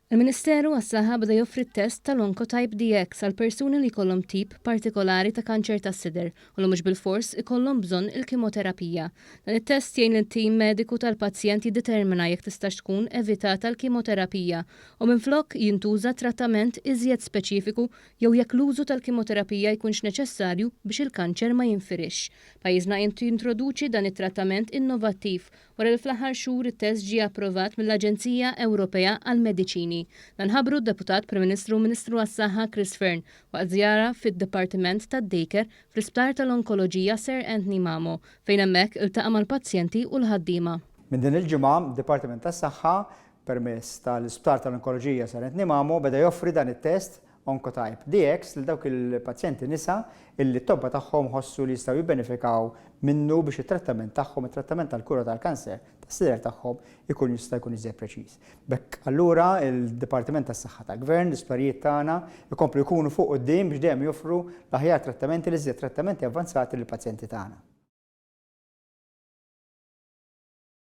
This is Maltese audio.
Il-Ministeru għas-Saħħa beda joffri t-test tal-Oncotype DX għal persuni li jkollhom tip partikolari ta' kanċer tas-sider u li mhux bil-fors ikollhom bżonn il-kimoterapija. Dan it-test jgħin it-tim mediku tal-pazjent jiddetermina jekk tistax tkun evitata l-kimoterapija u minflok jintuża trattament iżjed speċifiku jew jekk l-użu tal-kimoterapija jkunx neċessarju biex il-kanċer ma jinfirix. Pajjiżna jintroduċi dan it-trattament innovattiv wara li fl-aħħar xhur it-test ġie approvat mill-Aġenzija Ewropea għall-Mediċini. Dan ħabru d-Deputat Prim-Ministru Ministru għas-Saħħa Chris Fearn waqt żjara fid-Dipartiment tad-Daycare fl-Isptar tal-Onkoloġija Sir Anthony Mamo fejn hemmhekk iltaqa' mal-pazjenti u l-ħaddiema. Min din il-ġimgħa d-Dipartiment tas-Saħħa permezz tal-Isptar tal-Onkoloġija Sir Anthony Mamo beda joffri dan it-test Oncotype DX lil dawk il-pazjenti nisa illi t-tobba tagħhom ħossu li jistgħu jibbenefikaw minnu biex it-trattament tagħhom, it-trattament tal-kura tal-kanser tas-sider tagħhom ikun jista' jkun iżjed preċiż. Bekk allura il-Dipartiment tas-Saħħa tal-Gvern, l-isptarijiet tagħna jkomplu jkunu fuq quddiem biex dejjem joffru l-aħjar trattamenti l-iżjed trattamenti avvanzati lill-pazjenti tagħna.